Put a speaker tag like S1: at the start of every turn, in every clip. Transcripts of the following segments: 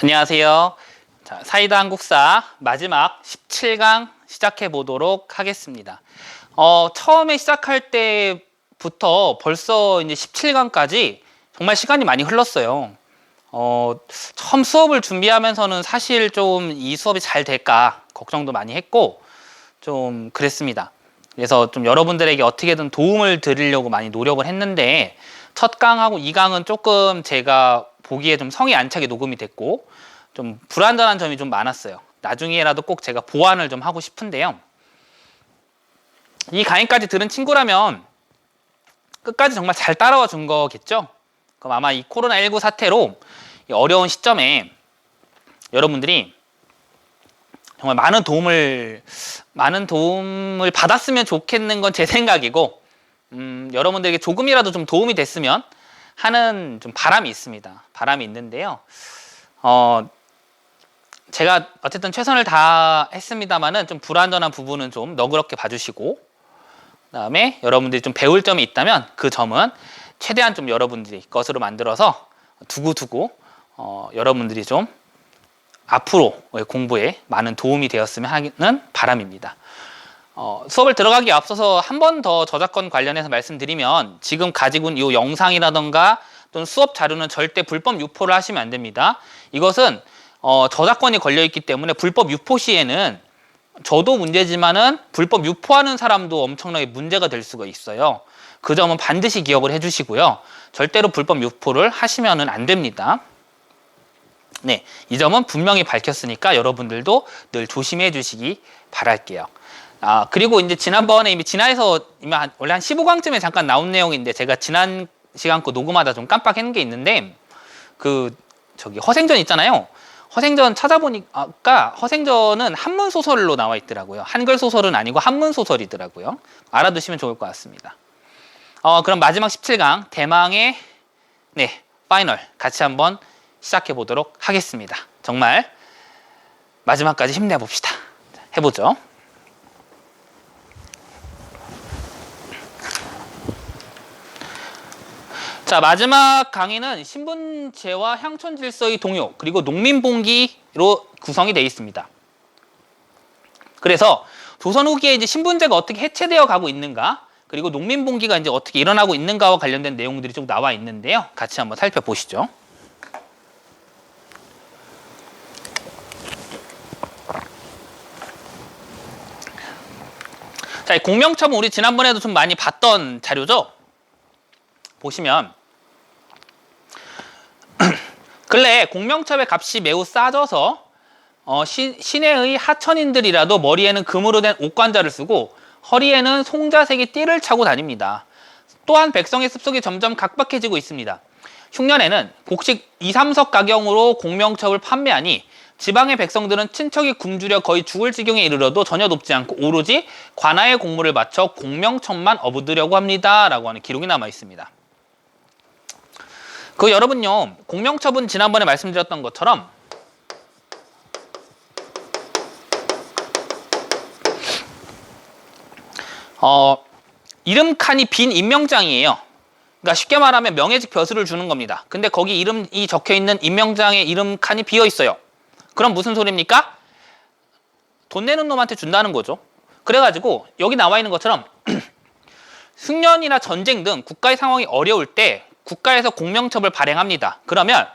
S1: 안녕하세요. 자, 사이다 한국사 마지막 17강 시작해 보도록 하겠습니다. 처음에 시작할 때부터 벌써 이제 17강까지 정말 시간이 많이 흘렀어요. 처음 수업을 준비하면서는 사실 좀 이 수업이 잘 될까 걱정도 많이 했고 좀 그랬습니다. 그래서 좀 여러분들에게 어떻게든 도움을 드리려고 많이 노력을 했는데 첫 강하고 2강은 조금 제가 보기에 좀 성에 안 차게 녹음이 됐고 좀 불완전한 점이 좀 많았어요. 나중에라도 꼭 제가 보완을 좀 하고 싶은데요. 이 강의까지 들은 친구라면 끝까지 정말 잘 따라와 준 거겠죠? 그럼 아마 이 코로나19 사태로 이 어려운 시점에 여러분들이 정말 많은 도움을 받았으면 좋겠는 건 제 생각이고, 여러분들에게 조금이라도 좀 도움이 됐으면 하는 좀 바람이 있습니다. 바람이 있는데요. 제가 어쨌든 최선을 다했습니다만은 좀 불완전한 부분은 좀 너그럽게 봐주시고, 그다음에 여러분들이 좀 배울 점이 있다면 그 점은 최대한 좀 여러분들이 것으로 만들어서 두고두고 여러분들이 좀 앞으로의 공부에 많은 도움이 되었으면 하는 바람입니다. 수업을 들어가기 앞서서 한 번 더 저작권 관련해서 말씀드리면 지금 가지고 있는 이 영상이라던가 또는 수업 자료는 절대 불법 유포를 하시면 안 됩니다. 이것은 저작권이 걸려있기 때문에 불법 유포 시에는 저도 문제지만은 불법 유포하는 사람도 엄청나게 문제가 될 수가 있어요. 그 점은 반드시 기억을 해주시고요. 절대로 불법 유포를 하시면은 안 됩니다. 네, 이 점은 분명히 밝혔으니까 여러분들도 늘 조심해 주시기 바랄게요. 그리고 이제 지난번에 이미 진화에서 원래 한 15강쯤에 잠깐 나온 내용인데 제가 지난 시간 거 녹음하다 좀 깜빡한 게 있는데 허생전 있잖아요. 허생전 찾아보니까 허생전은 한문 소설로 나와 있더라고요. 한글 소설은 아니고 한문 소설이더라고요. 알아두시면 좋을 것 같습니다. 그럼 마지막 17강 대망의 파이널 같이 한번 시작해 보도록 하겠습니다. 정말 마지막까지 힘내봅시다. 해보죠. 자, 마지막 강의는 신분제와 향촌질서의 동요 그리고 농민봉기로 구성이 되어 있습니다. 그래서 조선 후기에 이제 신분제가 어떻게 해체되어 가고 있는가 그리고 농민봉기가 이제 어떻게 일어나고 있는가와 관련된 내용들이 좀 나와 있는데요. 같이 한번 살펴보시죠. 자, 공명첩은 우리 지난번에도 좀 많이 봤던 자료죠. 보시면 근래 공명첩의 값이 매우 싸져서 시내의 하천인들이라도 머리에는 금으로 된 옷관자를 쓰고 허리에는 송자색의 띠를 차고 다닙니다. 또한 백성의 습속이 점점 각박해지고 있습니다. 흉년에는 곡식 2, 3석 가경으로 공명첩을 판매하니 지방의 백성들은 친척이 굶주려 거의 죽을 지경에 이르러도 전혀 돕지 않고 오로지 관아의 공물을 바쳐 공명첩만 얻으려고 합니다. 라고 하는 기록이 남아 있습니다. 여러분요, 공명첩은 지난번에 말씀드렸던 것처럼 이름 칸이 빈 임명장이에요. 그러니까 쉽게 말하면 명예직 벼슬을 주는 겁니다. 근데 거기 이름이 적혀있는 임명장의 이름 칸이 비어 있어요. 그럼 무슨 소리입니까? 돈 내는 놈한테 준다는 거죠. 그래가지고 여기 나와 있는 것처럼 흉년이나 전쟁 등 국가의 상황이 어려울 때 국가에서 공명첩을 발행합니다. 그러면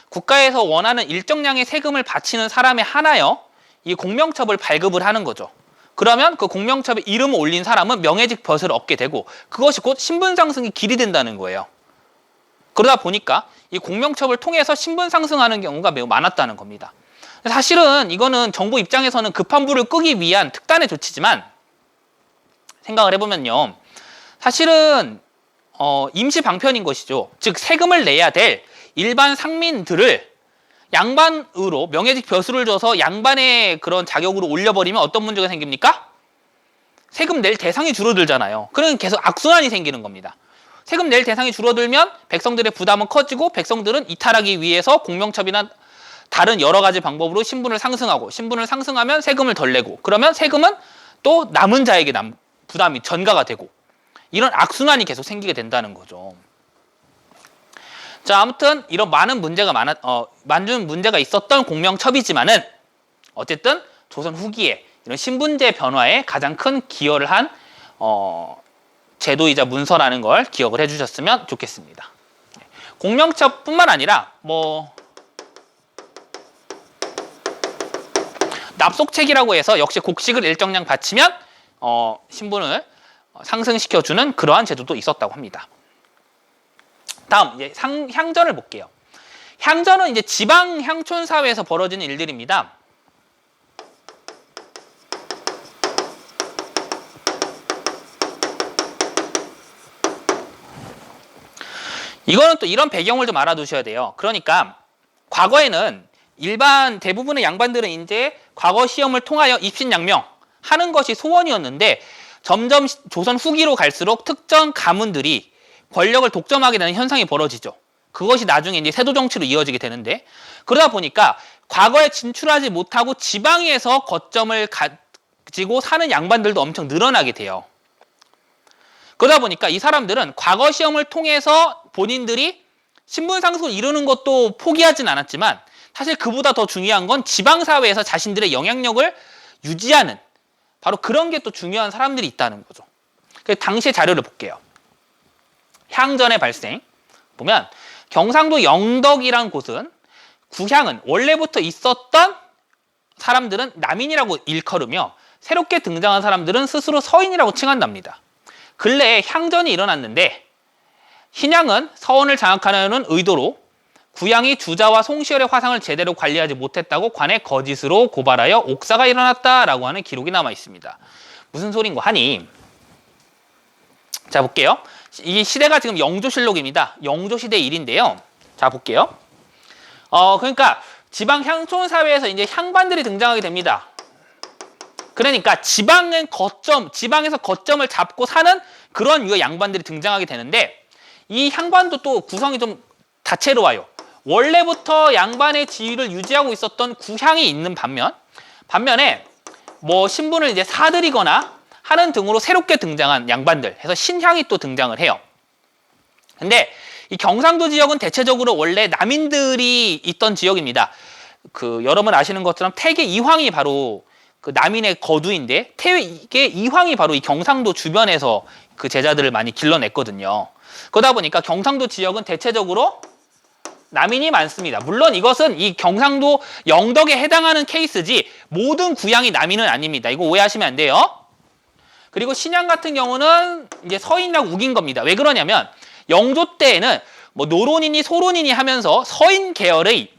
S1: 국가에서 원하는 일정량의 세금을 바치는 사람에 한하여 이 공명첩을 발급을 하는 거죠. 그러면 그 공명첩에 이름을 올린 사람은 명예직 벼슬을 얻게 되고 그것이 곧 신분 상승의 길이 된다는 거예요. 그러다 보니까 이 공명첩을 통해서 신분 상승하는 경우가 매우 많았다는 겁니다. 사실은 이거는 정부 입장에서는 급한 불을 끄기 위한 특단의 조치지만 생각을 해보면요. 사실은 임시 방편인 것이죠. 즉 세금을 내야 될 일반 상민들을 양반으로 명예직 벼슬을 줘서 양반의 그런 자격으로 올려버리면 어떤 문제가 생깁니까? 세금 낼 대상이 줄어들잖아요. 그러면 계속 악순환이 생기는 겁니다. 세금 낼 대상이 줄어들면 백성들의 부담은 커지고 백성들은 이탈하기 위해서 공명첩이나 다른 여러 가지 방법으로 신분을 상승하고 신분을 상승하면 세금을 덜 내고 그러면 세금은 또 남은 자에게 부담이 전가가 되고 이런 악순환이 계속 생기게 된다는 거죠. 자, 아무튼 이런 많은 문제가 있었던 공명첩이지만은 어쨌든 조선 후기에 이런 신분제 변화에 가장 큰 기여를 한 제도이자 문서라는 걸 기억을 해주셨으면 좋겠습니다. 공명첩뿐만 아니라 납속책이라고 해서 역시 곡식을 일정량 바치면 신분을 상승시켜주는 그러한 제도도 있었다고 합니다. 다음 이제 향전을 볼게요. 향전은 이제 지방 향촌 사회에서 벌어지는 일들입니다. 이거는 또 이런 배경을 좀 알아두셔야 돼요. 그러니까 과거에는 일반 대부분의 양반들은 이제 과거 시험을 통하여 입신양명 하는 것이 소원이었는데 점점 조선 후기로 갈수록 특정 가문들이 권력을 독점하게 되는 현상이 벌어지죠. 그것이 나중에 이제 세도 정치로 이어지게 되는데, 그러다 보니까 과거에 진출하지 못하고 지방에서 거점을 가지고 사는 양반들도 엄청 늘어나게 돼요. 그러다 보니까 이 사람들은 과거 시험을 통해서 본인들이 신분 상승을 이루는 것도 포기하진 않았지만 사실 그보다 더 중요한 건 지방사회에서 자신들의 영향력을 유지하는 바로 그런 게 또 중요한 사람들이 있다는 거죠. 그래서 당시의 자료를 볼게요. 향전의 발생 보면 경상도 영덕이란 곳은 구향은 원래부터 있었던 사람들은 남인이라고 일컬으며 새롭게 등장한 사람들은 스스로 서인이라고 칭한답니다. 근래에 향전이 일어났는데 신양은 서원을 장악하려는 의도로 구양이 주자와 송시열의 화상을 제대로 관리하지 못했다고 관에 거짓으로 고발하여 옥사가 일어났다라고 하는 기록이 남아 있습니다. 무슨 소린고 하니, 자 볼게요. 이 시대가 지금 영조실록입니다. 영조시대 일인데요. 자 볼게요. 그러니까 지방 향촌 사회에서 이제 향반들이 등장하게 됩니다. 그러니까 지방에서 거점을 잡고 사는 그런 유의 양반들이 등장하게 되는데, 이 향반도 또 구성이 좀 다채로워요. 원래부터 양반의 지위를 유지하고 있었던 구향이 있는 반면에 신분을 이제 사들이거나 하는 등으로 새롭게 등장한 양반들 해서 신향이 또 등장을 해요. 근데 이 경상도 지역은 대체적으로 원래 남인들이 있던 지역입니다. 여러분 아시는 것처럼 태계 이황이 바로 그 남인의 거두인데 태계 이황이 바로 이 경상도 주변에서 그 제자들을 많이 길러냈거든요. 그러다 보니까 경상도 지역은 대체적으로 남인이 많습니다. 물론 이것은 이 경상도 영덕에 해당하는 케이스지 모든 구향이 남인은 아닙니다. 이거 오해하시면 안 돼요. 그리고 신양 같은 경우는 이제 서인이라고 우긴 겁니다. 왜 그러냐면 영조 때에는 노론이니 소론이니 하면서 서인 계열의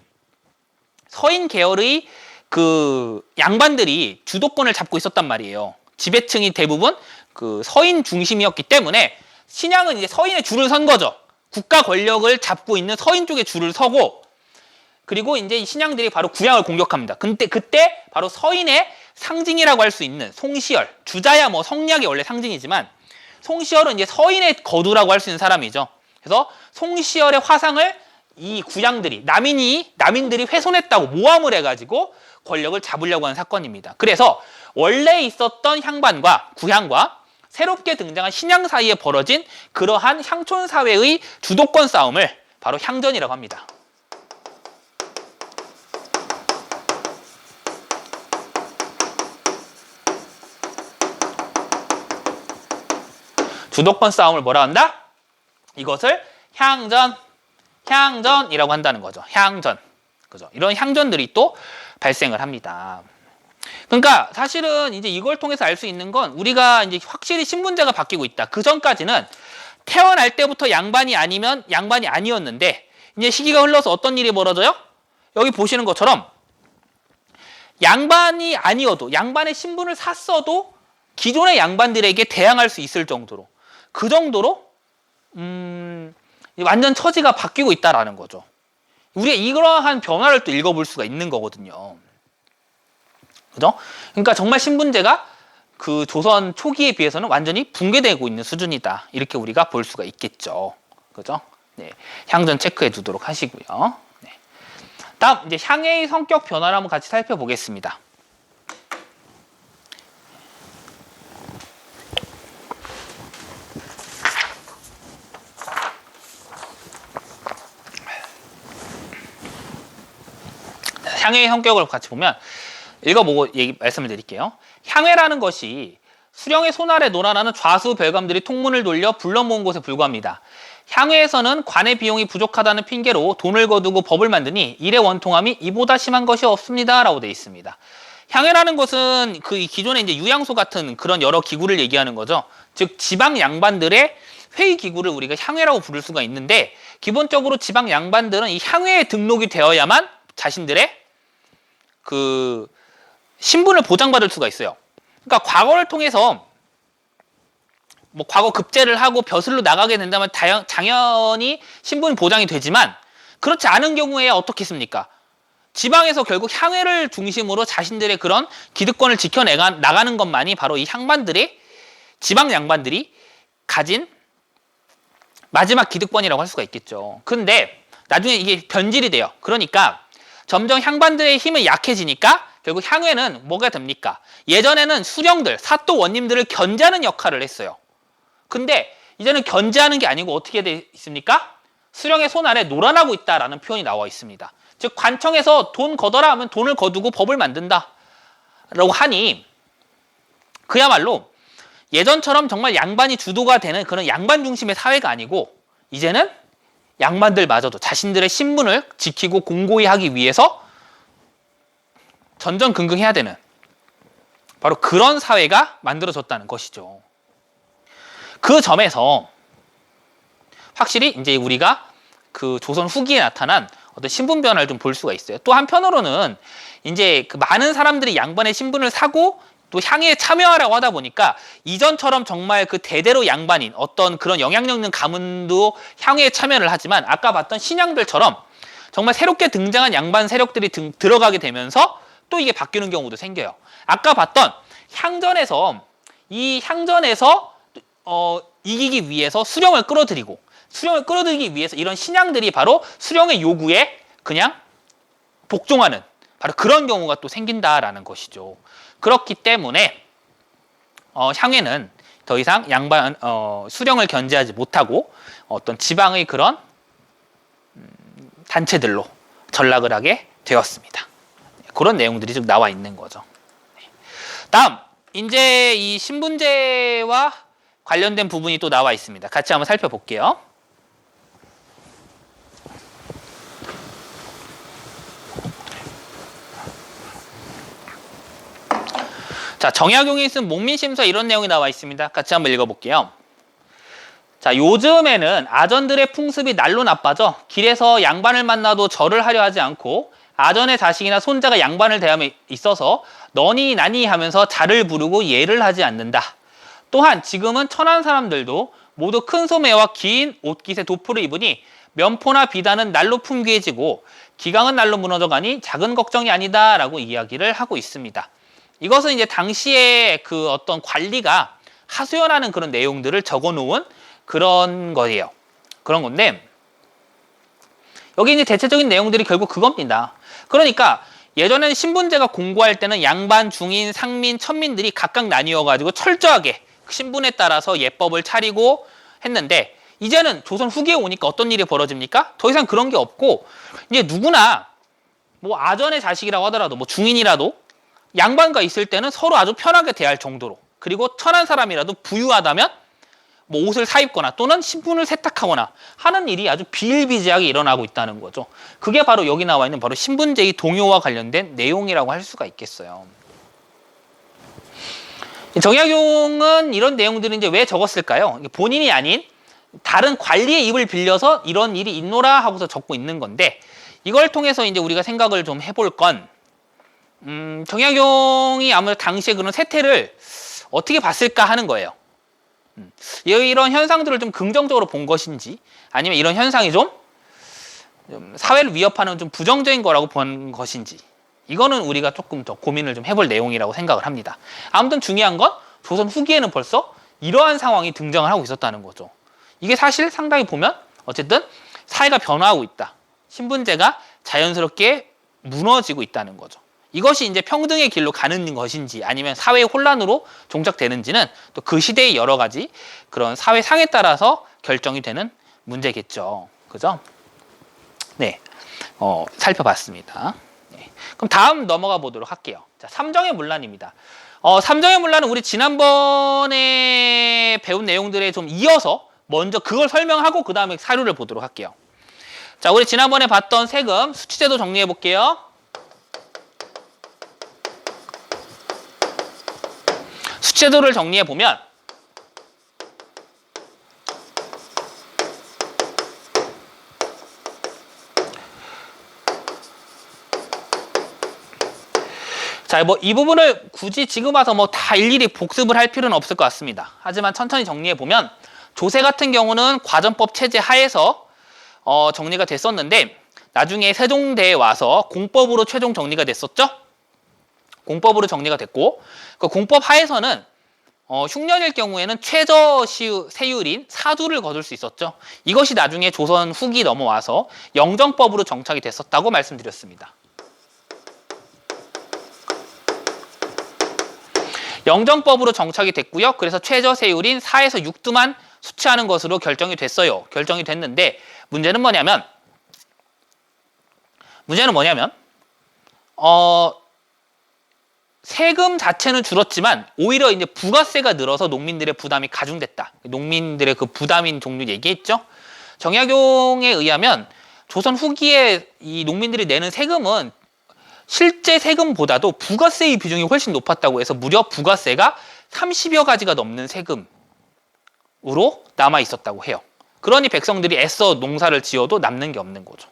S1: 그 양반들이 주도권을 잡고 있었단 말이에요. 지배층이 대부분 그 서인 중심이었기 때문에 신양은 이제 서인의 줄을 선 거죠. 국가 권력을 잡고 있는 서인 쪽에 줄을 서고, 그리고 이제 이 신양들이 바로 구향을 공격합니다. 그때 바로 서인의 상징이라고 할 수 있는 송시열, 주자야 성리학이 원래 상징이지만 송시열은 이제 서인의 거두라고 할 수 있는 사람이죠. 그래서 송시열의 화상을 이 구향들이 남인들이 훼손했다고 모함을 해가지고 권력을 잡으려고 하는 사건입니다. 그래서 원래 있었던 향반과 구향과 새롭게 등장한 신양 사이에 벌어진 그러한 향촌 사회의 주도권 싸움을 바로 향전이라고 합니다. 주도권 싸움을 뭐라 한다? 이것을 향전이라고 한다는 거죠. 향전. 그죠? 이런 향전들이 또 발생을 합니다. 그러니까 사실은 이제 이걸 통해서 알 수 있는 건 우리가 이제 확실히 신분제가 바뀌고 있다. 그 전까지는 태어날 때부터 양반이 아니면 양반이 아니었는데 이제 시기가 흘러서 어떤 일이 벌어져요? 여기 보시는 것처럼 양반이 아니어도 양반의 신분을 샀어도 기존의 양반들에게 대항할 수 있을 정도로 그 정도로 완전 처지가 바뀌고 있다라는 거죠. 우리가 이러한 변화를 또 읽어볼 수가 있는 거거든요. 그죠? 그러니까 정말 신분제가 그 조선 초기에 비해서는 완전히 붕괴되고 있는 수준이다. 이렇게 우리가 볼 수가 있겠죠. 그죠? 네. 향전 체크해 두도록 하시고요. 네. 다음 이제 향의 성격 변화를 한번 같이 살펴보겠습니다. 향회의 성격을 같이 보면 읽어보고 말씀을 드릴게요. 향회라는 것이 수령의 손 아래 놀아나는 좌수 별감들이 통문을 돌려 불러 모은 곳에 불과합니다. 향회에서는 관의 비용이 부족하다는 핑계로 돈을 거두고 법을 만드니 일의 원통함이 이보다 심한 것이 없습니다. 라고 되어 있습니다. 향회라는 것은 그 기존의 이제 유양소 같은 그런 여러 기구를 얘기하는 거죠. 즉 지방 양반들의 회의 기구를 우리가 향회라고 부를 수가 있는데, 기본적으로 지방 양반들은 이 향회에 등록이 되어야만 자신들의 그 신분을 보장받을 수가 있어요. 그러니까 과거를 통해서 뭐 과거 급제를 하고 벼슬로 나가게 된다면 당연히 신분 보장이 되지만, 그렇지 않은 경우에 어떻게 했습니까? 지방에서 결국 향회를 중심으로 자신들의 그런 기득권을 나가는 것만이 바로 이 향반들의, 지방 양반들이 가진 마지막 기득권이라고 할 수가 있겠죠. 근데 나중에 이게 변질이 돼요. 그러니까 점점 향반들의 힘이 약해지니까 결국 향회는 뭐가 됩니까? 예전에는 수령들, 사또 원님들을 견제하는 역할을 했어요. 근데 이제는 견제하는 게 아니고 어떻게 돼 있습니까? 수령의 손 아래 놀아나고 있다라는 표현이 나와 있습니다. 즉 관청에서 돈 거둬라 하면 돈을 거두고 법을 만든다 라고 하니, 그야말로 예전처럼 정말 양반이 주도가 되는 그런 양반 중심의 사회가 아니고, 이제는 양반들마저도 자신들의 신분을 지키고 공고히 하기 위해서 전전긍긍해야 되는 바로 그런 사회가 만들어졌다는 것이죠. 그 점에서 확실히 이제 우리가 그 조선 후기에 나타난 어떤 신분 변화를 좀 볼 수가 있어요. 또 한편으로는 이제 그 많은 사람들이 양반의 신분을 사고 또 향회에 참여하라고 하다 보니까, 이전처럼 정말 그 대대로 양반인 어떤 그런 영향력 있는 가문도 향회에 참여를 하지만, 아까 봤던 신양들처럼 정말 새롭게 등장한 양반 세력들이 들어가게 되면서 또 이게 바뀌는 경우도 생겨요. 아까 봤던 향전에서 이기기 위해서 수령을 끌어들이기 위해서 이런 신양들이 바로 수령의 요구에 그냥 복종하는 바로 그런 경우가 또 생긴다라는 것이죠. 그렇기 때문에 향회는 더 이상 수령을 견제하지 못하고 어떤 지방의 그런 단체들로 전락을 하게 되었습니다. 그런 내용들이 좀 나와 있는 거죠. 다음, 이제 이 신분제와 관련된 부분이 또 나와 있습니다. 같이 한번 살펴볼게요. 자, 정약용이 쓴 목민심서 이런 내용이 나와 있습니다. 같이 한번 읽어볼게요. 자, 요즘에는 아전들의 풍습이 날로 나빠져 길에서 양반을 만나도 절을 하려 하지 않고, 아전의 자식이나 손자가 양반을 대함에 있어서 너니 나니 하면서 자를 부르고 예를 하지 않는다. 또한 지금은 천한 사람들도 모두 큰 소매와 긴 옷깃에 도포를 입으니 면포나 비단은 날로 풍귀해지고 기강은 날로 무너져가니 작은 걱정이 아니다 라고 이야기를 하고 있습니다. 이것은 이제 당시에 그 어떤 관리가 하소연하는 그런 내용들을 적어 놓은 그런 거예요. 그런 건데, 여기 이제 대체적인 내용들이 결국 그겁니다. 그러니까 예전에는 신분제가 공고할 때는 양반, 중인, 상민, 천민들이 각각 나뉘어가지고 철저하게 신분에 따라서 예법을 차리고 했는데, 이제는 조선 후기에 오니까 어떤 일이 벌어집니까? 더 이상 그런 게 없고, 이제 누구나 뭐 아전의 자식이라고 하더라도 뭐 중인이라도 양반과 있을 때는 서로 아주 편하게 대할 정도로, 그리고 천한 사람이라도 부유하다면 뭐 옷을 사입거나 또는 신분을 세탁하거나 하는 일이 아주 비일비재하게 일어나고 있다는 거죠. 그게 바로 여기 나와 있는 바로 신분제의 동요와 관련된 내용이라고 할 수가 있겠어요. 정약용은 이런 내용들을 이제 왜 적었을까요? 본인이 아닌 다른 관리의 입을 빌려서 이런 일이 있노라 하고서 적고 있는 건데, 이걸 통해서 이제 우리가 생각을 좀 해볼 건, 정약용이 아무래도 당시에 그런 세태를 어떻게 봤을까 하는 거예요. 이런 현상들을 좀 긍정적으로 본 것인지, 아니면 이런 현상이 좀 사회를 위협하는 좀 부정적인 거라고 본 것인지, 이거는 우리가 조금 더 고민을 좀 해볼 내용이라고 생각을 합니다. 아무튼 중요한 건 조선 후기에는 벌써 이러한 상황이 등장을 하고 있었다는 거죠. 이게 사실 상당히 보면 어쨌든 사회가 변화하고 있다. 신분제가 자연스럽게 무너지고 있다는 거죠. 이것이 이제 평등의 길로 가는 것인지 아니면 사회의 혼란으로 종착되는지는 또 그 시대의 여러 가지 그런 사회상에 따라서 결정이 되는 문제겠죠. 그죠? 네. 살펴봤습니다. 그럼 다음 넘어가 보도록 할게요. 자, 삼정의 문란입니다. 삼정의 문란은 우리 지난번에 배운 내용들에 좀 이어서 먼저 그걸 설명하고 그 다음에 사료를 보도록 할게요. 자, 우리 지난번에 봤던 세금 수취제도 정리해 볼게요. 수취제도를 정리해 보면 자, 뭐 이 부분을 굳이 지금 와서 뭐 다 일일이 복습을 할 필요는 없을 것 같습니다. 하지만 천천히 정리해 보면 조세 같은 경우는 과전법 체제 하에서 정리가 됐었는데 나중에 세종대에 와서 공법으로 최종 정리가 됐었죠. 공법으로 정리가 됐고 그 공법 하에서는 흉년일 경우에는 최저 세율인 사두를 거둘 수 있었죠. 이것이 나중에 조선 후기 넘어와서 영정법으로 정착이 됐었다고 말씀드렸습니다. 영정법으로 정착이 됐고요. 그래서 최저 세율인 4에서 6두만 수취하는 것으로 결정이 됐어요. 결정이 됐는데 문제는 뭐냐면 세금 자체는 줄었지만 오히려 이제 부가세가 늘어서 농민들의 부담이 가중됐다. 농민들의 그 부담인 종류 얘기했죠. 정약용에 의하면 조선 후기에 이 농민들이 내는 세금은 실제 세금보다도 부가세의 비중이 훨씬 높았다고 해서 무려 부가세가 30여 가지가 넘는 세금으로 남아 있었다고 해요. 그러니 백성들이 애써 농사를 지어도 남는 게 없는 거죠.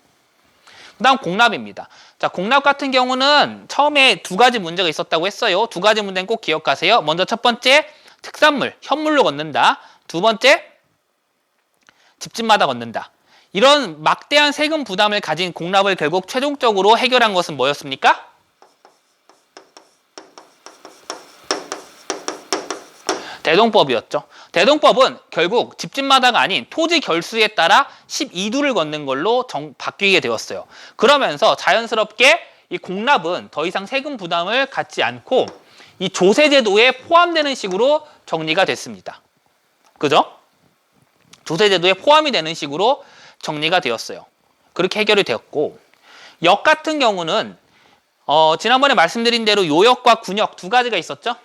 S1: 그 다음 공납입니다. 자, 공납 같은 경우는 처음에 두 가지 문제가 있었다고 했어요. 두 가지 문제는 꼭 기억하세요. 먼저 첫 번째, 특산물, 현물로 걷는다. 두 번째, 집집마다 걷는다. 이런 막대한 세금 부담을 가진 공납을 결국 최종적으로 해결한 것은 뭐였습니까? 대동법이었죠. 대동법은 결국 집집마다가 아닌 토지 결수에 따라 12두를 걷는 걸로 바뀌게 되었어요. 그러면서 자연스럽게 이 공납은 더 이상 세금 부담을 갖지 않고 이 조세제도에 포함되는 식으로 정리가 됐습니다. 그죠? 조세제도에 포함이 되는 식으로 정리가 되었어요. 그렇게 해결이 되었고 역 같은 경우는 지난번에 말씀드린 대로 요역과 군역 두 가지가 있었죠.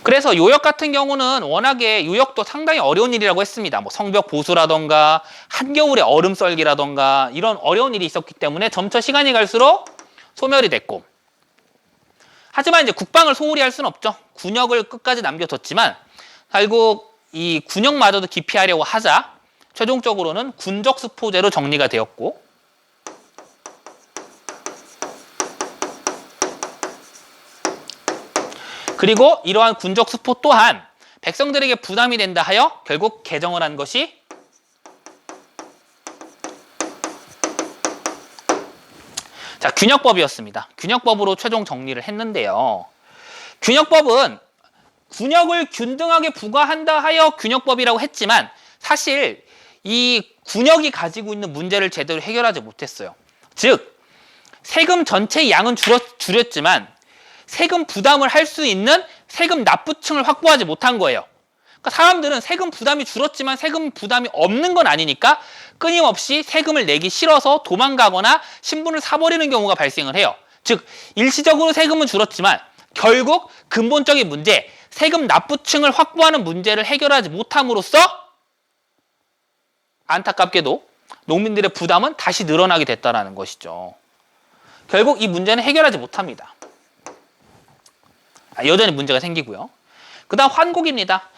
S1: 그래서 요역 같은 경우는 워낙에 요역도 상당히 어려운 일이라고 했습니다. 뭐 성벽 보수라던가 한겨울에 얼음 썰기라던가 이런 어려운 일이 있었기 때문에 점차 시간이 갈수록 소멸이 됐고 하지만 이제 국방을 소홀히 할 수는 없죠. 군역을 끝까지 남겨뒀지만 결국 이 군역마저도 기피하려고 하자 최종적으로는 군적수포제로 정리가 되었고 그리고 이러한 군적수포 또한 백성들에게 부담이 된다 하여 결국 개정을 한 것이 자, 균역법이었습니다. 균역법으로 최종 정리를 했는데요. 균역법은 군역을 균등하게 부과한다 하여 균역법이라고 했지만 사실 이 군역이 가지고 있는 문제를 제대로 해결하지 못했어요. 즉 세금 전체의 양은 줄였지만 세금 부담을 할 수 있는 세금 납부층을 확보하지 못한 거예요. 그러니까 사람들은 세금 부담이 줄었지만 세금 부담이 없는 건 아니니까 끊임없이 세금을 내기 싫어서 도망가거나 신분을 사버리는 경우가 발생을 해요. 즉 일시적으로 세금은 줄었지만 결국 근본적인 문제, 세금 납부층을 확보하는 문제를 해결하지 못함으로써 안타깝게도 농민들의 부담은 다시 늘어나게 됐다는 것이죠. 결국 이 문제는 해결하지 못합니다. 여전히 문제가 생기고요. 그 다음 환곡입니다.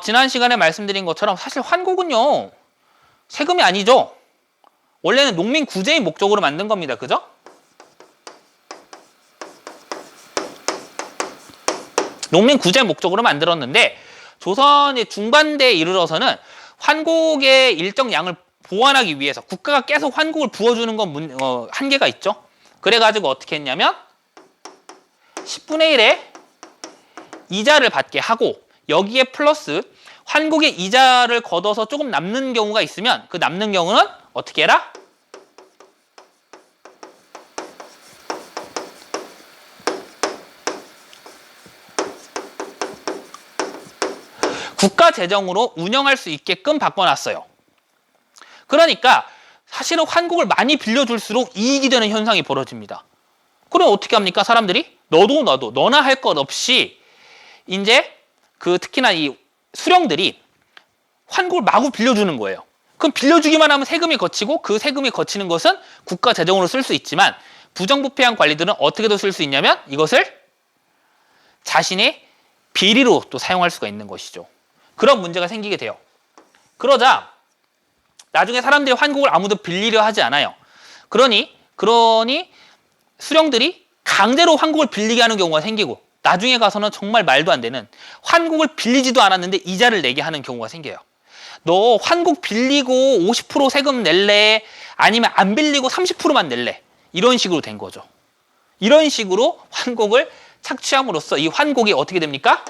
S1: 지난 시간에 말씀드린 것처럼 사실 환곡은요 세금이 아니죠. 원래는 농민 구제의 목적으로 만든 겁니다. 그죠? 농민 구제 목적으로 만들었는데 조선의 중반대에 이르러서는 환곡의 일정 양을 보완하기 위해서 국가가 계속 환곡을 부어주는 건 한계가 있죠. 그래가지고 어떻게 했냐면 10분의 1의 이자를 받게 하고 여기에 플러스 환곡의 이자를 걷어서 조금 남는 경우가 있으면 그 남는 경우는 어떻게 해라? 국가 재정으로 운영할 수 있게끔 바꿔놨어요. 그러니까 사실은 환곡을 많이 빌려줄수록 이익이 되는 현상이 벌어집니다. 그럼 어떻게 합니까? 사람들이 너도 나도 너나 할 것 없이 이제 특히나 이 수령들이 환곡을 마구 빌려주는 거예요. 그럼 빌려주기만 하면 세금이 거치고 그 세금이 거치는 것은 국가 재정으로 쓸 수 있지만 부정부패한 관리들은 어떻게도 쓸 수 있냐면 이것을 자신의 비리로 또 사용할 수가 있는 것이죠. 그런 문제가 생기게 돼요. 그러자 나중에 사람들이 환곡을 아무도 빌리려 하지 않아요. 그러니 수령들이 강제로 환곡을 빌리게 하는 경우가 생기고 나중에 가서는 정말 말도 안 되는 환곡을 빌리지도 않았는데 이자를 내게 하는 경우가 생겨요. 너 환곡 빌리고 50% 세금 낼래? 아니면 안 빌리고 30%만 낼래? 이런 식으로 된 거죠. 이런 식으로 환곡을 착취함으로써 이 환곡이 어떻게 됩니까?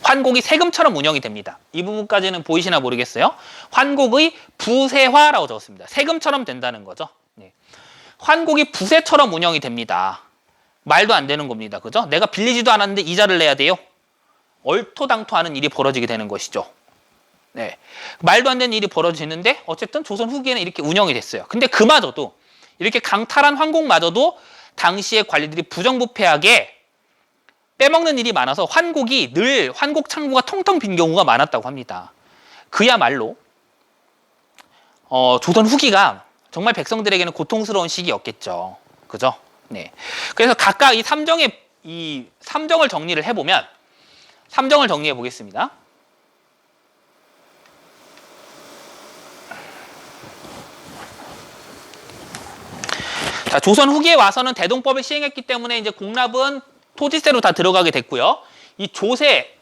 S1: 환곡이 세금처럼 운영이 됩니다. 이 부분까지는 보이시나 모르겠어요. 환곡의 부세화라고 적었습니다. 세금처럼 된다는 거죠. 네. 환곡이 부세처럼 운영이 됩니다. 말도 안 되는 겁니다. 그죠? 내가 빌리지도 않았는데 이자를 내야 돼요. 얼토당토하는 일이 벌어지게 되는 것이죠. 네. 말도 안 되는 일이 벌어지는데 어쨌든 조선 후기에는 이렇게 운영이 됐어요. 근데 그마저도 이렇게 강탈한 환곡마저도 당시의 관리들이 부정부패하게 빼먹는 일이 많아서 환곡이 늘 환곡 창고가 텅텅 빈 경우가 많았다고 합니다. 그야말로 조선 후기가 정말 백성들에게는 고통스러운 시기였겠죠. 그죠? 네. 그래서 각각 이 삼정을 정리를 해보면 삼정을 정리해 보겠습니다. 자, 조선 후기에 와서는 대동법을 시행했기 때문에 이제 공납은 토지세로 다 들어가게 됐고요. 이 조세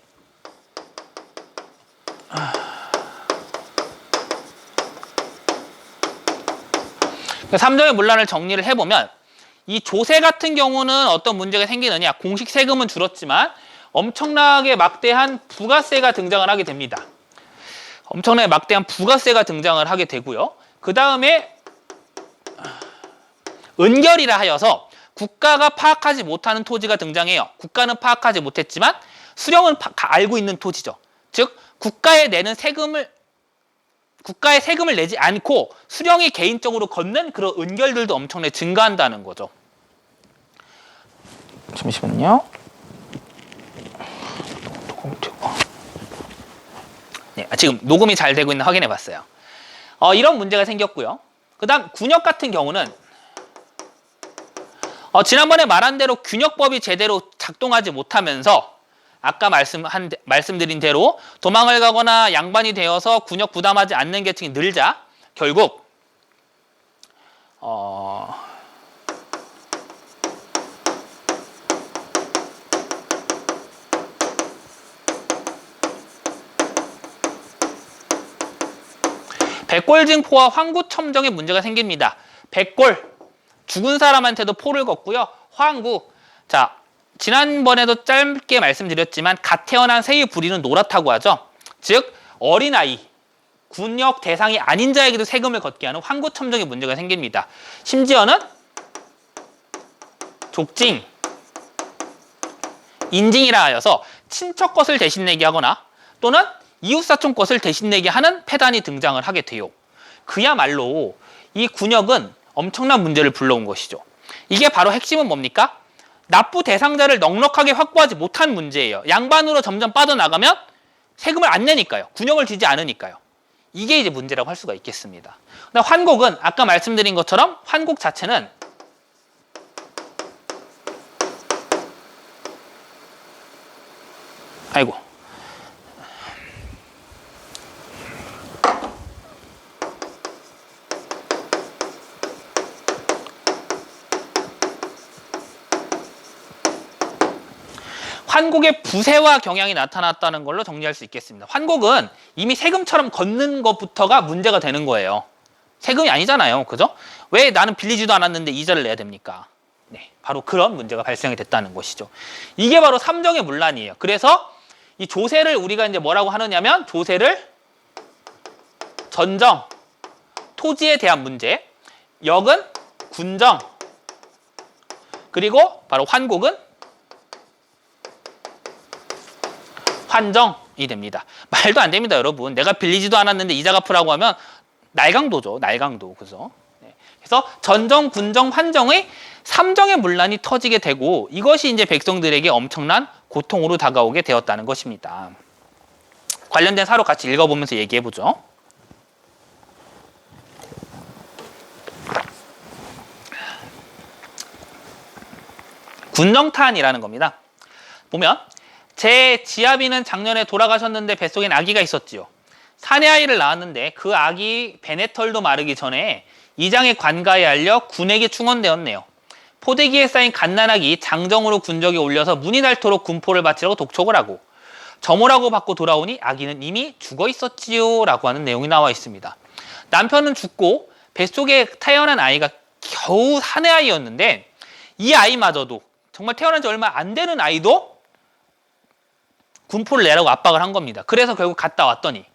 S1: 삼정의 문란을 정리를 해보면 이 조세 같은 경우는 어떤 문제가 생기느냐. 공식 세금은 줄었지만 엄청나게 막대한 부가세가 등장을 하게 됩니다. 엄청나게 막대한 부가세가 등장을 하게 되고요. 그 다음에 은결이라 하여서 국가가 파악하지 못하는 토지가 등장해요. 국가는 파악하지 못했지만 수령은 알고 있는 토지죠. 즉 국가에 세금을 내지 않고 수령이 개인적으로 걷는 그런 은결들도 엄청나게 증가한다는 거죠. 잠시만요. 네, 지금 녹음이 잘 되고 있는 확인해 봤어요. 이런 문제가 생겼고요. 그 다음 군역 같은 경우는 지난번에 말한 대로 균역법이 제대로 작동하지 못하면서 아까 말씀드린 대로 도망을 가거나 양반이 되어서 군역 부담하지 않는 계층이 늘자 결국 백골증포와 황구첨정의 문제가 생깁니다. 백골 죽은 사람한테도 포를 걷고요. 황구 자 지난번에도 짧게 말씀드렸지만 갓 태어난 새의 부리는 노랗다고 하죠. 즉 어린아이 군역 대상이 아닌 자에게도 세금을 걷게 하는 황구첨정의 문제가 생깁니다. 심지어는 족징, 인징이라 하여서 친척 것을 대신 내게 하거나 또는 이웃사촌 것을 대신 내게 하는 폐단이 등장을 하게 돼요. 그야말로 이 군역은 엄청난 문제를 불러온 것이죠. 이게 바로 핵심은 뭡니까? 납부 대상자를 넉넉하게 확보하지 못한 문제예요. 양반으로 점점 빠져나가면 세금을 안 내니까요. 군역을 지지 않으니까요. 이게 이제 문제라고 할 수가 있겠습니다. 근데 환곡은 아까 말씀드린 것처럼 환곡 자체는 아이고 환곡의 부세화 경향이 나타났다는 걸로 정리할 수 있겠습니다. 환곡은 이미 세금처럼 걷는 것부터가 문제가 되는 거예요. 세금이 아니잖아요. 그죠? 왜 나는 빌리지도 않았는데 이자를 내야 됩니까? 네, 바로 그런 문제가 발생이 됐다는 것이죠. 이게 바로 삼정의 문란이에요. 그래서 이 조세를 우리가 이제 뭐라고 하느냐면 조세를 전정, 토지에 대한 문제, 역은 군정, 그리고 바로 환곡은 환정이 됩니다. 말도 안 됩니다, 여러분. 내가 빌리지도 않았는데 이자 갚으라고 하면 날강도죠, 날강도. 그죠? 네. 그래서 전정, 군정, 환정의 3정의 문란이 터지게 되고 이것이 이제 백성들에게 엄청난 고통으로 다가오게 되었다는 것입니다. 관련된 사로 같이 읽어보면서 얘기해보죠. 군정탄이라는 겁니다. 보면 제 지아비는 작년에 돌아가셨는데 뱃속엔 아기가 있었지요. 사내 아이를 낳았는데 그 아기 베네털도 마르기 전에 이장의 관가에 알려 군에게 충원되었네요. 포대기에 쌓인 갓난아기 장정으로 군적에 올려서 문이 닳도록 군포를 바치라고 독촉을 하고 점호라고 받고 돌아오니 아기는 이미 죽어 있었지요 라고 하는 내용이 나와 있습니다. 남편은 죽고 뱃속에 태어난 아이가 겨우 사내 아이였는데 이 아이마저도 정말 태어난 지 얼마 안 되는 아이도 군포를 내라고 압박을 한 겁니다. 그래서 결국 갔다 왔더니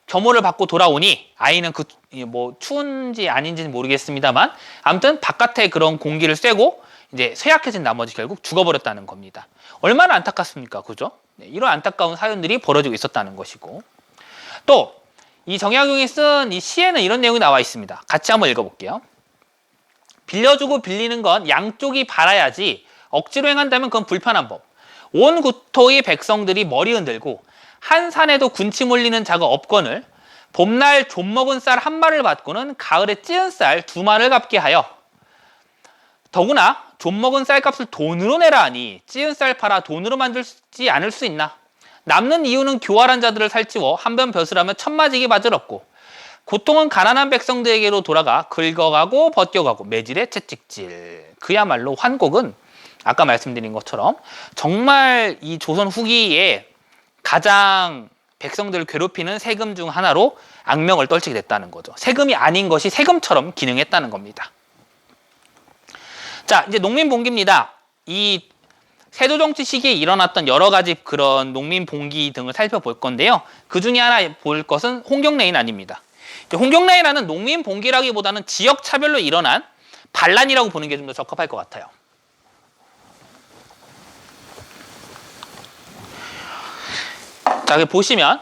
S1: 점호를 받고 돌아오니 아이는 뭐 추운지 아닌지는 모르겠습니다만 아무튼 바깥에 그런 공기를 쐬고 이제 쇠약해진 나머지 결국 죽어버렸다는 겁니다. 얼마나 안타깝습니까? 그죠? 네, 이런 안타까운 사연들이 벌어지고 있었다는 것이고 또 이 정약용이 쓴 이 시에는 이런 내용이 나와 있습니다. 같이 한번 읽어볼게요. 빌려주고 빌리는 건 양쪽이 바라야지 억지로 행한다면 그건 불편한 법. 온 구토의 백성들이 머리 흔들고 한 산에도 군침 올리는 자가 없거늘 봄날 좀 먹은 쌀 한 마리를 받고는 가을에 찌은 쌀 두 마리를 갚게 하여 더구나 좀 먹은 쌀값을 돈으로 내라 하니 찌은 쌀 팔아 돈으로 만들지 않을 수 있나. 남는 이유는 교활한 자들을 살찌워 한번 벼슬하면 천마지기 바지럽고 고통은 가난한 백성들에게로 돌아가 긁어가고 벗겨가고 매질에 채찍질. 그야말로 환곡은 아까 말씀드린 것처럼 정말 이 조선 후기에 가장 백성들을 괴롭히는 세금 중 하나로 악명을 떨치게 됐다는 거죠. 세금이 아닌 것이 세금처럼 기능했다는 겁니다. 자, 이제 농민봉기입니다. 이 세조정치 시기에 일어났던 여러 가지 그런 농민봉기 등을 살펴볼 건데요. 그 중에 하나 볼 것은 홍경래인 아닙니다. 홍경래인안은 농민봉기라기보다는 지역차별로 일어난 반란이라고 보는 게 좀 더 적합할 것 같아요. 자, 여기 보시면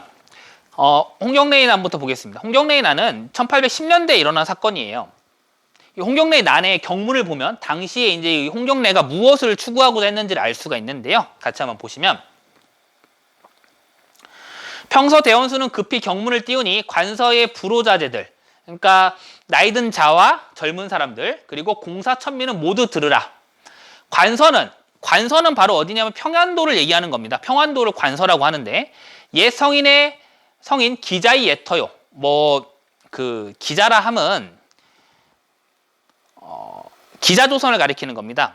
S1: 홍경래인안부터 보겠습니다. 홍경래인안은 1810년대에 일어난 사건이에요. 이 홍경래인안의 경문을 보면 당시에 이제 홍경래가 무엇을 추구하고자 했는지를 알 수가 있는데요. 같이 한번 보시면 평서 대원수는 급히 경문을 띄우니 관서의 불호자제들, 그러니까 나이든 자와 젊은 사람들 그리고 공사천민은 모두 들으라. 관서는 바로 어디냐면 평안도를 얘기하는 겁니다. 평안도를 관서라고 하는데 옛 성인의 성인 기자의 예터요. 뭐 그 기자라 함은 기자조선을 가리키는 겁니다.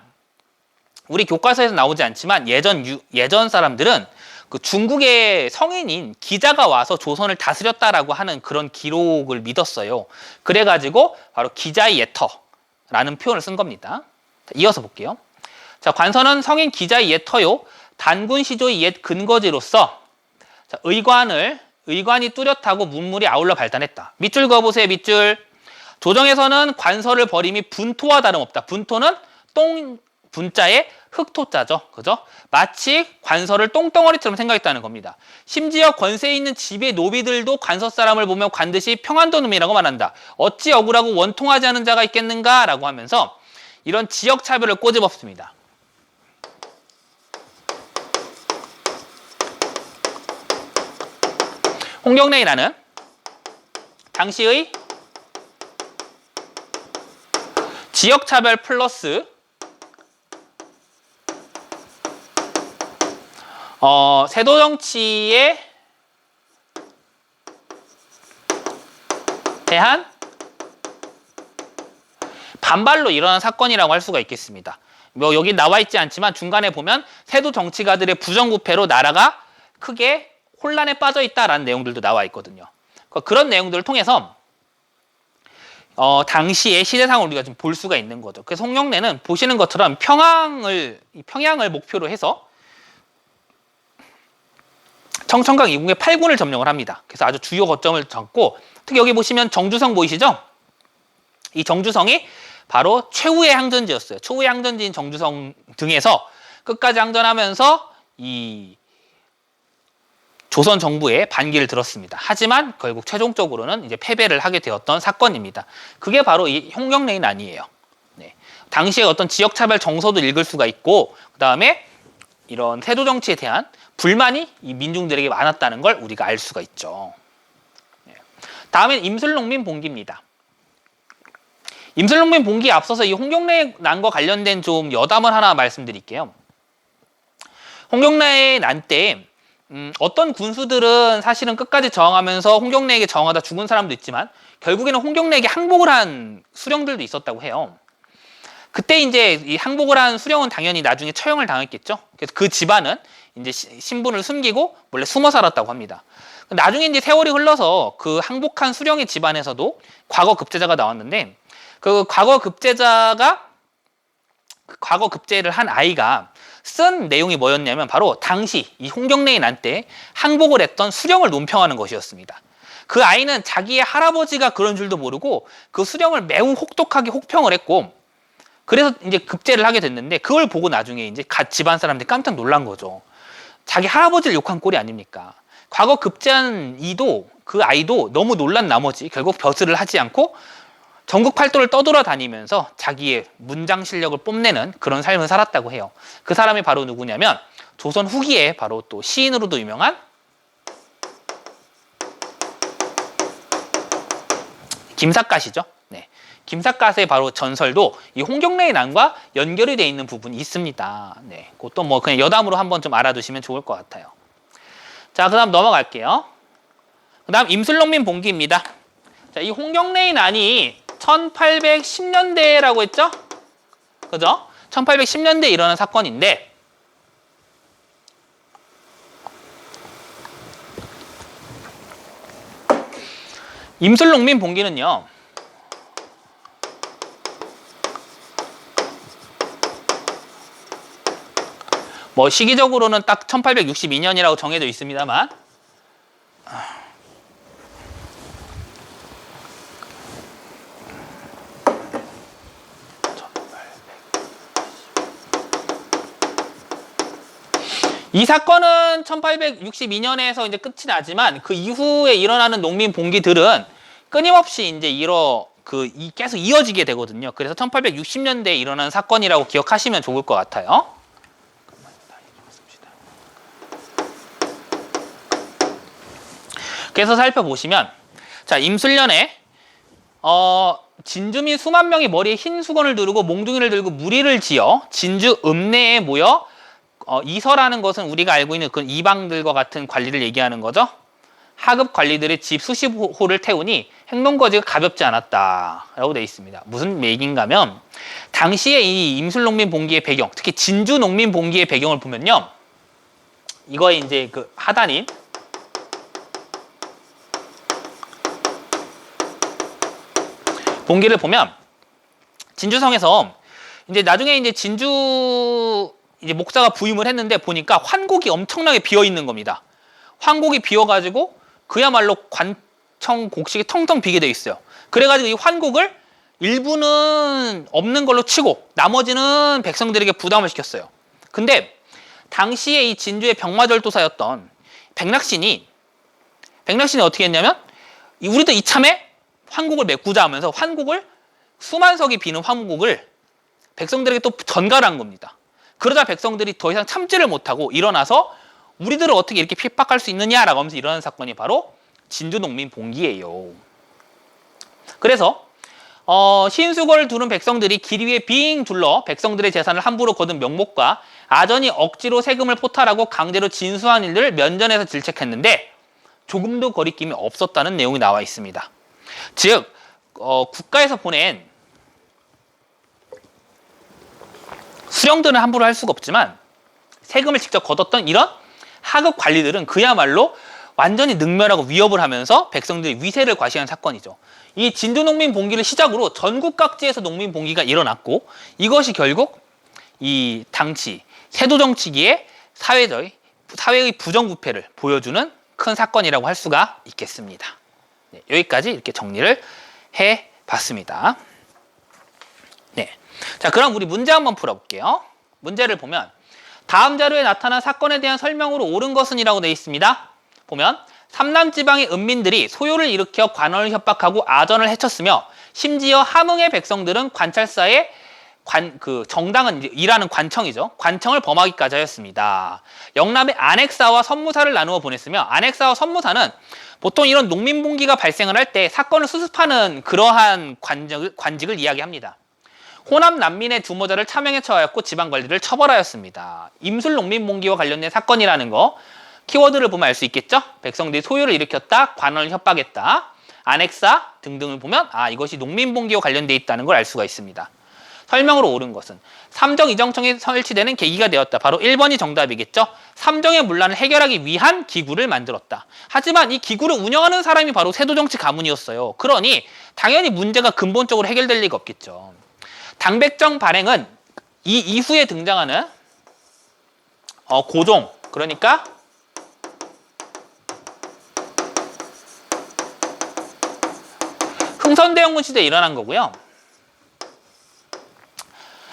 S1: 우리 교과서에서 나오지 않지만 예전 사람들은 그 중국의 성인인 기자가 와서 조선을 다스렸다라고 하는 그런 기록을 믿었어요. 그래가지고 바로 기자의 예터라는 표현을 쓴 겁니다. 자, 이어서 볼게요. 자, 관서는 성인 기자의 예터요. 단군 시조의 옛 근거지로서 자, 의관이 뚜렷하고 문물이 아울러 발달했다. 밑줄 그어보세요. 밑줄. 조정에서는 관서를 버림이 분토와 다름없다. 분토는 분자에 흑토자죠. 그죠? 마치 관서를 똥덩어리처럼 생각했다는 겁니다. 심지어 권세 있는 집의 노비들도 관서 사람을 보면 관듯이 평안도 놈이라고 말한다. 어찌 억울하고 원통하지 않은 자가 있겠는가? 라고 하면서 이런 지역 차별을 꼬집었습니다. 홍경래인안은 당시의 지역차별 플러스 세도정치에 대한 반발로 일어난 사건이라고 할 수가 있겠습니다. 뭐 여기 나와 있지 않지만 중간에 보면 세도 정치가들의 부정부패로 나라가 크게 혼란에 빠져 있다라는 내용들도 나와 있거든요. 그런 내용들을 통해서 당시의 시대상을 우리가 좀 볼 수가 있는 거죠. 그래서 홍경래는 보시는 것처럼 평양을 목표로 해서 청천각 이궁의 8군을 점령을 합니다. 그래서 아주 주요 거점을 잡고 특히 여기 보시면 정주성 보이시죠? 이 정주성이 바로 최후의 항전지였어요. 최후의 항전지인 정주성 등에서 끝까지 항전하면서 이 조선 정부에 반기를 들었습니다. 하지만 결국 최종적으로는 이제 패배를 하게 되었던 사건입니다. 그게 바로 이 홍경래의난이에요. 네. 당시에 어떤 지역차별 정서도 읽을 수가 있고, 그 다음에 이런 세조 정치에 대한 불만이 이 민중들에게 많았다는 걸 우리가 알 수가 있죠. 네. 다음엔 임술농민 봉기입니다. 임술농민 봉기에 앞서서 이 홍경래의 난과 관련된 좀 여담을 하나 말씀드릴게요. 홍경래의 난 때 어떤 군수들은 사실은 끝까지 저항하면서 홍경래에게 저항하다 죽은 사람도 있지만 결국에는 홍경래에게 항복을 한 수령들도 있었다고 해요. 그때 이제 이 항복을 한 수령은 당연히 나중에 처형을 당했겠죠. 그래서 그 집안은 이제 신분을 숨기고 몰래 숨어 살았다고 합니다. 나중에 이제 세월이 흘러서 그 항복한 수령의 집안에서도 과거 급제자가 나왔는데, 그 과거 급제를 한 아이가 쓴 내용이 뭐였냐면 바로 당시 이 홍경래의 난 때 항복을 했던 수령을 논평하는 것이었습니다. 그 아이는 자기의 할아버지가 그런 줄도 모르고 그 수령을 매우 혹독하게 혹평을 했고, 그래서 이제 급제를 하게 됐는데, 그걸 보고 나중에 이제 집안 사람들이 깜짝 놀란 거죠. 자기 할아버지를 욕한 꼴이 아닙니까? 과거 급제한 그 아이도 너무 놀란 나머지 결국 벼슬을 하지 않고 전국 팔도를 떠돌아다니면서 자기의 문장 실력을 뽐내는 그런 삶을 살았다고 해요. 그 사람이 바로 누구냐면 조선 후기에 바로 또 시인으로도 유명한 김삿갓이죠. 네. 김삿갓의 바로 전설도 이 홍경래의 난과 연결이 되어 있는 부분이 있습니다. 네. 그것도 뭐 그냥 여담으로 한번 좀 알아두시면 좋을 것 같아요. 자, 그 다음 넘어갈게요. 그 다음 임술농민 봉기입니다. 자, 이 홍경래의 난이 1810년대라고 했죠? 그죠? 1810년대에 일어난 사건인데, 임술농민 봉기는요, 뭐 시기적으로는 딱 1862년이라고 정해져 있습니다만, 이 사건은 1862년에서 이제 끝이 나지만 그 이후에 일어나는 농민 봉기들은 끊임없이 이제 계속 이어지게 되거든요. 그래서 1860년대에 일어난 사건이라고 기억하시면 좋을 것 같아요. 그래서 살펴보시면, 자, 임술년에 진주민 수만 명이 머리에 흰 수건을 두르고 몽둥이를 들고 무리를 지어 진주 읍내에 모여 이서라는 것은 우리가 알고 있는 그 이방들과 같은 관리를 얘기하는 거죠. 하급 관리들의 집 수십 호를 태우니 행동거지가 가볍지 않았다라고 되어 있습니다. 무슨 얘기인가면 당시에 이 임술농민 봉기의 배경, 특히 진주 농민 봉기의 배경을 보면요, 이거에 이제 그 하단인 봉기를 보면 진주성에서 이제 나중에 이제 진주 목사가 부임을 했는데 보니까 환곡이 엄청나게 비어 있는 겁니다. 환곡이 비어가지고 그야말로 관청 곡식이 텅텅 비게 돼 있어요. 그래가지고 이 환곡을 일부는 없는 걸로 치고 나머지는 백성들에게 부담을 시켰어요. 근데 당시에 이 진주의 병마절도사였던 백낙신이 어떻게 했냐면, 우리도 이참에 환곡을 메꾸자 하면서 수만 석이 비는 환곡을 백성들에게 또 전가를 한 겁니다. 그러자 백성들이 더 이상 참지를 못하고 일어나서 우리들을 어떻게 이렇게 핍박할 수 있느냐라고 하면서 일어난 사건이 바로 진주 농민 봉기예요. 그래서 신수고를 두른 백성들이 길 위에 빙 둘러 백성들의 재산을 함부로 거둔 명목과 아전이 억지로 세금을 포탈하고 강제로 진수한 일들을 면전에서 질책했는데 조금도 거리낌이 없었다는 내용이 나와 있습니다. 즉 국가에서 보낸 수령들은 함부로 할 수가 없지만 세금을 직접 걷었던 이런 하급 관리들은 그야말로 완전히 능멸하고 위협을 하면서 백성들의 위세를 과시한 사건이죠. 이 진주농민 봉기를 시작으로 전국 각지에서 농민 봉기가 일어났고, 이것이 결국 이 당시 세도 정치기의 사회의 부정부패를 보여주는 큰 사건이라고 할 수가 있겠습니다. 네, 여기까지 이렇게 정리를 해봤습니다. 네. 자, 그럼 우리 문제 한번 풀어볼게요. 문제를 보면 다음 자료에 나타난 사건에 대한 설명으로 옳은 것은 이라고 되어 있습니다. 보면 삼남지방의 은민들이 소요를 일으켜 관원을 협박하고 아전을 해쳤으며 심지어 함흥의 백성들은 관찰사의 정당은 일하는 관청이죠. 관청을 범하기까지 하였습니다. 영남의 안핵사와 선무사를 나누어 보냈으며 안핵사와 선무사는 보통 이런 농민봉기가 발생을 할 때 사건을 수습하는 그러한 관직을 이야기합니다. 호남 난민의 두모자를 차명에 처하였고 지방관리를 처벌하였습니다. 임술 농민봉기와 관련된 사건이라는 거 키워드를 보면 알 수 있겠죠? 백성들이 소요를 일으켰다, 관원을 협박했다, 안핵사 등등을 보면 이것이 농민봉기와 관련돼 있다는 걸 알 수가 있습니다. 설명으로 옳은 것은 삼정 이정청이 설치되는 계기가 되었다. 바로 1번이 정답이겠죠. 삼정의 문란을 해결하기 위한 기구를 만들었다. 하지만 이 기구를 운영하는 사람이 바로 세도정치 가문이었어요. 그러니 당연히 문제가 근본적으로 해결될 리가 없겠죠. 당백정 발행은 이 이후에 등장하는 고종, 그러니까 흥선대원군 시대에 일어난 거고요.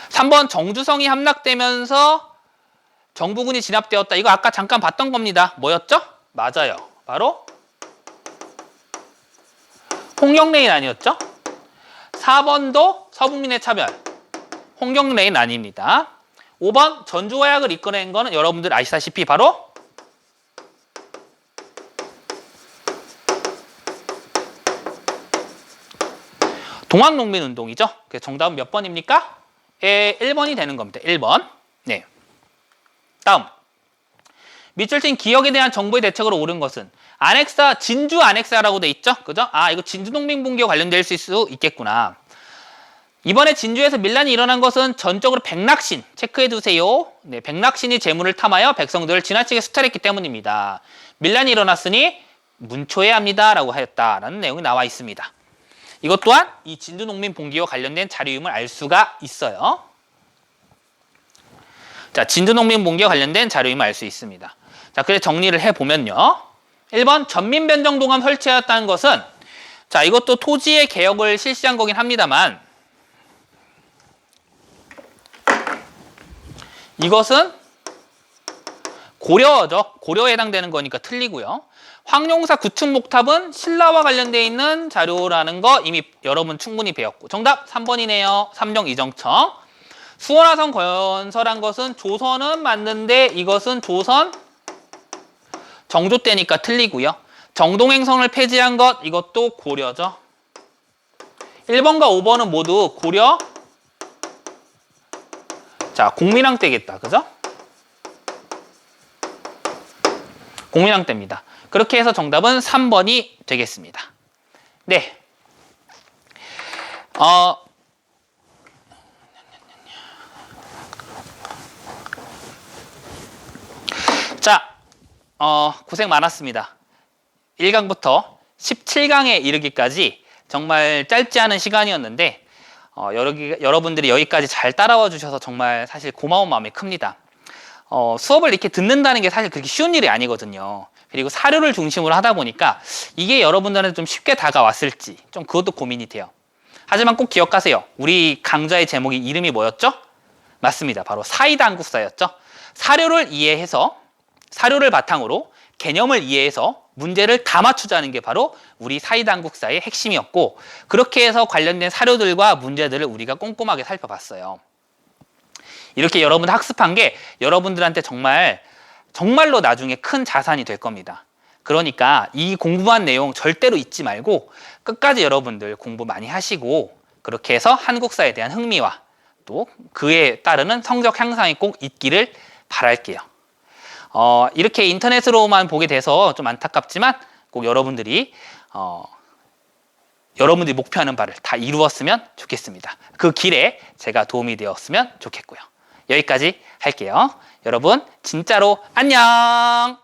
S1: 3번 정주성이 함락되면서 정부군이 진압되었다. 이거 아까 잠깐 봤던 겁니다. 뭐였죠? 맞아요. 바로 홍경레인 아니었죠? 4번도 서북민의 차별. 홍경레인 아닙니다. 5번 전주화약을 이끌어낸 거는 여러분들 아시다시피 바로 동학농민운동이죠. 그래서 정답은 몇 번입니까? 1번이 되는 겁니다. 1번. 네. 다음. 밑줄친 기역에 대한 정부의 대책으로 옳은 것은 안핵사, 진주 안핵사라고 돼 있죠? 그죠? 이거 진주농민분기와 관련될 수 있겠구나. 이번에 진주에서 밀란이 일어난 것은 전적으로 백낙신, 체크해 두세요. 네, 백낙신이 재물을 탐하여 백성들을 지나치게 수탈했기 때문입니다. 밀란이 일어났으니 문초해야 합니다라고 하였다라는 내용이 나와 있습니다. 이것 또한 이 진주농민봉기와 관련된 자료임을 알 수가 있어요. 자, 진주농민봉기와 관련된 자료임을 알 수 있습니다. 자, 그래서 정리를 해보면요. 1번 전민변정동감 설치하였다는 것은 자, 이것도 토지의 개혁을 실시한 거긴 합니다만 이것은 고려죠. 고려에 해당되는 거니까 틀리고요. 황룡사 구층목탑은 신라와 관련되어 있는 자료라는 거 이미 여러분 충분히 배웠고 정답 3번이네요. 삼정 이정청. 수원화성 건설한 것은 조선은 맞는데 이것은 조선 정조 때니까 틀리고요. 정동행성을 폐지한 것 이것도 고려죠. 1번과 5번은 모두 고려 자 공민왕 때겠다. 그죠? 공민왕 때입니다. 그렇게 해서 정답은 3번이 되겠습니다. 네. 자, 고생 많았습니다. 1강부터 17강에 이르기까지 정말 짧지 않은 시간이었는데 여러분들이 여기까지 잘 따라와 주셔서 정말 사실 고마운 마음이 큽니다. 수업을 이렇게 듣는다는 게 사실 그렇게 쉬운 일이 아니거든요. 그리고 사료를 중심으로 하다 보니까 이게 여러분들한테 좀 쉽게 다가왔을지 좀 그것도 고민이 돼요. 하지만 꼭 기억하세요. 우리 강좌의 제목이 이름이 뭐였죠? 맞습니다. 바로 사이다 한국사였죠. 사료를 이해해서 사료를 바탕으로 개념을 이해해서 문제를 다 맞추자는 게 바로 우리 사이다 한국사의 핵심이었고 그렇게 해서 관련된 사료들과 문제들을 우리가 꼼꼼하게 살펴봤어요. 이렇게 여러분 학습한 게 여러분들한테 정말로 나중에 큰 자산이 될 겁니다. 그러니까 이 공부한 내용 절대로 잊지 말고 끝까지 여러분들 공부 많이 하시고 그렇게 해서 한국사에 대한 흥미와 또 그에 따르는 성적 향상이 꼭 있기를 바랄게요. 이렇게 인터넷으로만 보게 돼서 좀 안타깝지만 꼭 여러분들이 목표하는 바를 다 이루었으면 좋겠습니다. 그 길에 제가 도움이 되었으면 좋겠고요. 여기까지 할게요. 여러분 진짜로 안녕.